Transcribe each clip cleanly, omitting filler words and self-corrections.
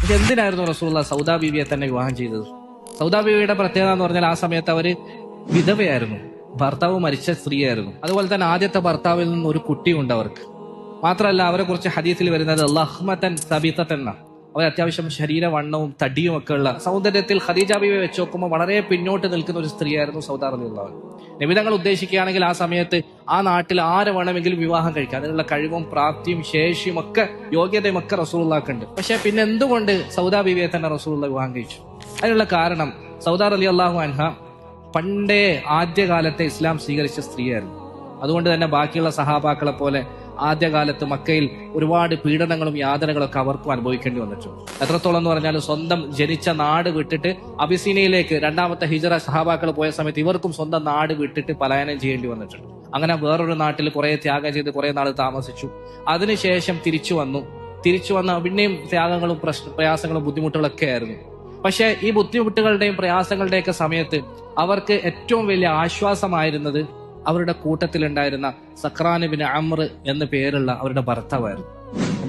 പക്ഷെ എന്തിനായിരുന്നു റസൂലുള്ളാഹി സൗദാ ബീവിയെ തന്നെ വിവാഹം ചെയ്തത്? സൗദാ ബീവിയുടെ പ്രത്യേകത എന്ന് പറഞ്ഞാൽ ആ സമയത്ത് അവര് വിധവയായിരുന്നു, ഭർത്താവ് മരിച്ച സ്ത്രീയായിരുന്നു. അതുപോലെ തന്നെ ആദ്യത്തെ ഭർത്താവിൽ നിന്ന് ഒരു കുട്ടിയുണ്ട് അവർക്ക്. മാത്രമല്ല അവരെ കുറിച്ച് ഹദീസിൽ വരുന്നത് ലഹ്മതൻ സബീതൻ എന്നാണ്. അവർ അത്യാവശ്യം ശരീരവണ്ണവും തടിയും ഒക്കെ ഉള്ള സൗന്ദര്യത്തിൽ ഖദീജ ബീവിയെ വെച്ച് നോക്കുമ്പോൾ വളരെ പിന്നോട്ട് നിൽക്കുന്ന ഒരു സ്ത്രീയായിരുന്നു സൗദാ റളിയല്ലാഹു അൻഹ. നബി തങ്ങൾ ഉദ്ദേശിക്കുകയാണെങ്കിൽ ആ സമയത്ത് ആ നാട്ടിൽ ആരെ വേണമെങ്കിലും വിവാഹം കഴിക്കാം. അതിനുള്ള കഴിവും പ്രാപ്തിയും ശേഷിയും ഒക്കെ യോഗ്യതയും ഒക്കെ റസൂലുള്ളാഹിക്ക് ഉണ്ട്. പക്ഷെ പിന്നെ എന്തുകൊണ്ട് സൗദാ ബീവിയെ തന്നെ റസൂലുള്ളാഹി വിവാഹം കഴിച്ചു? അതിനുള്ള കാരണം സൗദാ റളിയല്ലാഹു അൻഹ പണ്ടേ ആദ്യകാലത്തെ ഇസ്ലാം സ്വീകരിച്ച സ്ത്രീയായിരുന്നു. അതുകൊണ്ട് തന്നെ ബാക്കിയുള്ള സഹാബാക്കളെ പോലെ ആദ്യകാലത്ത് മക്കയിൽ ഒരുപാട് പീഡനങ്ങളും യാതനകളും ഒക്കെ അവർക്കും അനുഭവിക്കേണ്ടി വന്നിട്ടുണ്ട്. എത്രത്തോളം എന്ന് പറഞ്ഞാൽ സ്വന്തം ജനിച്ച നാട് വിട്ടിട്ട് അബിസീനയിലേക്ക് രണ്ടാമത്തെ ഹിജറ സഹാബാക്കൾ പോയ സമയത്ത് ഇവർക്കും സ്വന്തം നാട് വിട്ടിട്ട് പലായനം ചെയ്യേണ്ടി വന്നിട്ടുണ്ട്. അങ്ങനെ വേറൊരു നാട്ടിൽ കുറെ ത്യാഗം ചെയ്ത് കുറെ നാൾ താമസിച്ചു. അതിനുശേഷം തിരിച്ചു വന്ന പിന്നെയും ത്യാഗങ്ങളും പ്രയാസങ്ങളും ബുദ്ധിമുട്ടുകളൊക്കെ ആയിരുന്നു. പക്ഷെ ഈ ബുദ്ധിമുട്ടുകളുടെയും പ്രയാസങ്ങളുടെയൊക്കെ സമയത്ത് അവർക്ക് ഏറ്റവും വലിയ ആശ്വാസമായിരുന്നത് അവരുടെ കൂട്ടത്തിലുണ്ടായിരുന്ന സക്രാൻ ഇബ്നു അംർ എന്ന പേരുള്ള അവരുടെ ഭർത്താവായിരുന്നു.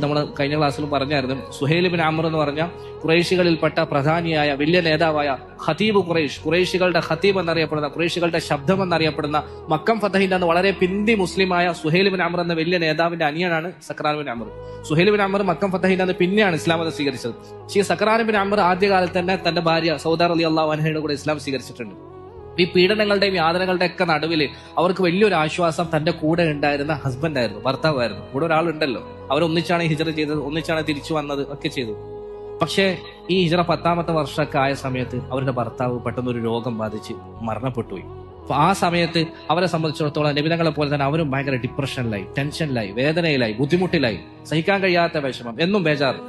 നമ്മൾ കഴിഞ്ഞ ക്ലാസ്സിൽ പറഞ്ഞായിരുന്നു, സുഹൈൽ ഇബ്നു അംർ എന്ന് പറഞ്ഞ ഖുറൈശികളിൽപ്പെട്ട പ്രധാനിയായ വലിയ നേതാവായ ഖതീബ് ഖുറൈശികളുടെ ഖതീബ് എന്നറിയപ്പെടുന്ന, ഖുറൈശികളുടെ ശബ്ദം എന്നറിയപ്പെടുന്ന, മക്കം ഫതഹിന്റെ അന്ന് വളരെ പിന്തി മുസ്ലിമായ സുഹൈൽ ഇബ്നു അംർ എന്ന വലിയ നേതാവിന്റെ അനിയനാണ് സക്രാൻ ഇബ്നു അംർ. സുഹൈൽ ഇബ്നു അംർ മക്കം ഫതഹിന്റെ അന്ന് പിന്നെയാണ് ഇസ്ലാം മതം സ്വീകരിച്ചത്. പക്ഷേ ഈ സക്രാൻ ഇബ്നു അംർ ആദ്യകാലത്ത് തന്നെ തന്റെ ഭാര്യ സൗദാ റളിയല്ലാഹു അൻഹയുടെ കൂടെ ഇസ്ലാം സ്വീകരിച്ചിട്ടുണ്ട്. ഈ പീഡനങ്ങളുടെയും യാതനകളുടെ ഒക്കെ നടുവിൽ അവർക്ക് വലിയൊരു ആശ്വാസം തന്റെ കൂടെ ഉണ്ടായിരുന്ന ഹസ്ബൻഡായിരുന്നു, ഭർത്താവായിരുന്നു. കൂടെ ഒരാളുണ്ടല്ലോ. അവരൊന്നിച്ചാണ് ഹിജറ ചെയ്തത്, ഒന്നിച്ചാണ് തിരിച്ചു വന്നത്, ഒക്കെ ചെയ്തു. പക്ഷേ ഈ ഹിജറ 10ാമത്തെ വർഷമൊക്കെ ആയ സമയത്ത് അവരുടെ ഭർത്താവ് പെട്ടെന്നൊരു രോഗം ബാധിച്ച് മരണപ്പെട്ടുപോയി. അപ്പൊ ആ സമയത്ത് അവരെ സംബന്ധിച്ചിടത്തോളം നബി തങ്ങളെ പോലെ തന്നെ അവരും ഭയങ്കര ഡിപ്രഷനിലായി, ടെൻഷനിലായി, വേദനയിലായി, ബുദ്ധിമുട്ടിലായി, സഹിക്കാൻ കഴിയാത്ത വിഷമം, എന്നും ബേജാറ്.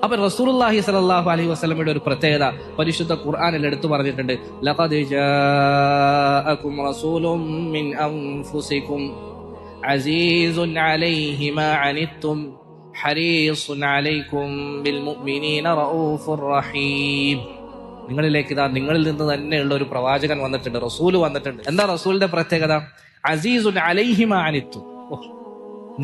അപ്പൊ റസൂലുള്ളാഹി സ്വല്ലല്ലാഹു അലൈഹി വസല്ലമയുടെ ഒരു പ്രത്യേകത പരിശുദ്ധ ഖുർആനിൽ എടുത്തു പറഞ്ഞിട്ടുണ്ട്. ലഖദ് ജാഅകും റസൂലും മിൻ അൻഫുസികും അസീസുൻ അലൈഹി മാ അനിത്തും ഹരീസുൻ അലൈക്കും ബിൽ മുഅ്മിനീന റഊഫുർ റഹീം. നിങ്ങളിൽ നിന്ന് തന്നെയുള്ള ഒരു പ്രവാചകൻ വന്നിട്ടുണ്ട്, റസൂല് വന്നിട്ടുണ്ട്. എന്താ റസൂലിന്റെ പ്രത്യേകത? അസീസുൻ അലൈഹി മാ അനിത്തും.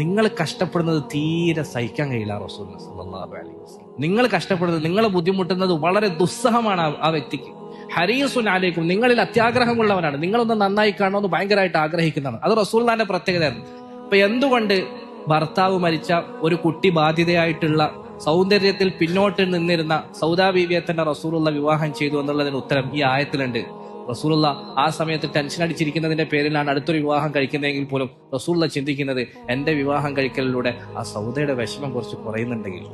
നിങ്ങൾ കഷ്ടപ്പെടുന്നത് തീരെ സഹിക്കാൻ കഴിയില്ല റസൂൽ സല്ലല്ലാഹു അലൈഹി വസല്ലം. നിങ്ങൾ കഷ്ടപ്പെടുന്നത്, നിങ്ങൾ ബുദ്ധിമുട്ടുന്നത് വളരെ ദുസ്സഹമാണ് ആ വ്യക്തിക്ക്. ഹരീസുൻ അലൈക്കും, നിങ്ങളിൽ അത്യാഗ്രഹമുള്ളവനാണ്, നിങ്ങളൊന്ന് നന്നായി കാണണമെന്ന് ഭയങ്കരമായിട്ട് ആഗ്രഹിക്കുന്നതാണ്. അത് റസൂലുള്ളാഹിന്റെ പ്രത്യേകതയായിരുന്നു. അപ്പൊ എന്തുകൊണ്ട് ഭർത്താവ് മരിച്ച ഒരു കുട്ടി ബാധിതയായിട്ടുള്ള സൗന്ദര്യത്തിൽ പിന്നോട്ട് നിന്നിരുന്ന സൗദാ ബീവിയെ തന്നെ റസൂലുള്ളാഹി വിവാഹം ചെയ്തു എന്നുള്ളതിന് ഉത്തരം ഈ ആയത്തിലുണ്ട്. റസൂലുള്ളാഹി ആ സമയത്ത് ടെൻഷൻ അടിച്ചിരിക്കുന്നതിന്റെ പേരിലാണ് അടുത്തൊരു വിവാഹം കഴിക്കുന്നതെങ്കിൽ പോലും റസൂലുള്ളാഹി ചിന്തിക്കുന്നത്, എന്റെ വിവാഹം കഴിക്കലിലൂടെ ആ സൗദയുടെ വിഷമം കുറച്ച് കുറയുന്നുണ്ടെങ്കിൽ,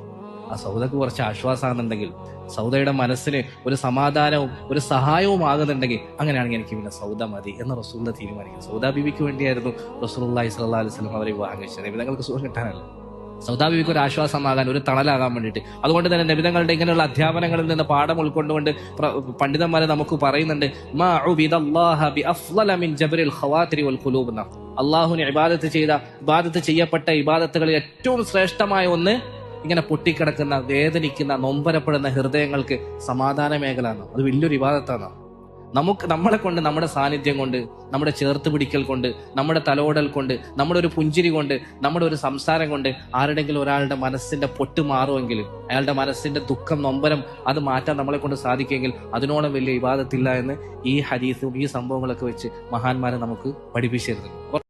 ആ സൗദക്ക് കുറച്ച് ആശ്വാസമാകുന്നുണ്ടെങ്കിൽ, സൗദയുടെ മനസ്സിന് ഒരു സമാധാനവും ഒരു സഹായവും ആകുന്നുണ്ടെങ്കിൽ, അങ്ങനെയാണെങ്കിൽ എനിക്ക് പിന്നെ സൗദ മതി എന്ന് റസൂലുള്ളാഹി തീരുമാനിക്കും. സൗദാ ബീവിക്ക് വേണ്ടിയായിരുന്നു റസൂലുള്ളാഹി സ്വല്ലല്ലാഹു അലൈഹി വസല്ലം അവരെ വിവാഹം കഴിച്ചത്. നബിതങ്ങൾക്ക് സുഖം കിട്ടാനല്ല, സൗദാ ബീവിക്ക് ഒരു ആശ്വാസമാകാൻ, ഒരു തണലാകാൻ വേണ്ടിയിട്ട്. അതുകൊണ്ട് തന്നെ നബിതങ്ങളുടെ ഇങ്ങനെയുള്ള അധ്യാപനങ്ങളിൽ നിന്ന് പാഠം ഉൾക്കൊണ്ടുകൊണ്ട് പണ്ഡിതന്മാരെ നമുക്ക് പറയുന്നുണ്ട്, മാ ഉബിദല്ലാഹ ബിഅഫ്ളല മിൻ ജബ്രിൽ ഖവാതിരി വൽ ഖുലൂബ്. അല്ലാഹുവിനെ ഇബാദത്ത് ചെയ്യപ്പെട്ട ഇബാദത്തുകളിൽ ഏറ്റവും ശ്രേഷ്ഠമായ ഒന്ന് ഇങ്ങനെ പൊട്ടിക്കിടക്കുന്ന, വേദനിക്കുന്ന, നൊമ്പരപ്പെടുന്ന ഹൃദയങ്ങൾക്ക് സമാധാന മേഖലയാണ്. അത് വലിയൊരു ഇബാദത്താണ്. നമ്മളെ കൊണ്ട്, നമ്മുടെ സാന്നിധ്യം കൊണ്ട്, നമ്മുടെ ചേർത്ത് പിടിക്കൽ കൊണ്ട്, നമ്മുടെ തലോടൽ കൊണ്ട്, നമ്മുടെ ഒരു പുഞ്ചിരി കൊണ്ട്, നമ്മുടെ ഒരു സംസാരം കൊണ്ട് ആരുടെങ്കിലും ഒരാളുടെ മനസ്സിന്റെ പൊട്ട് മാറുമെങ്കിൽ, അയാളുടെ മനസ്സിന്റെ ദുഃഖം, നൊമ്പരം അത് മാറ്റാൻ നമ്മളെ കൊണ്ട് സാധിക്കുമെങ്കിൽ അതിനോളം വലിയ ഇബാദത്തില്ല എന്ന് ഈ ഹദീസും ഈ സംഭവങ്ങളൊക്കെ വെച്ച് മഹാന്മാരെ നമുക്ക് പഠിപ്പിച്ചിരുന്നു.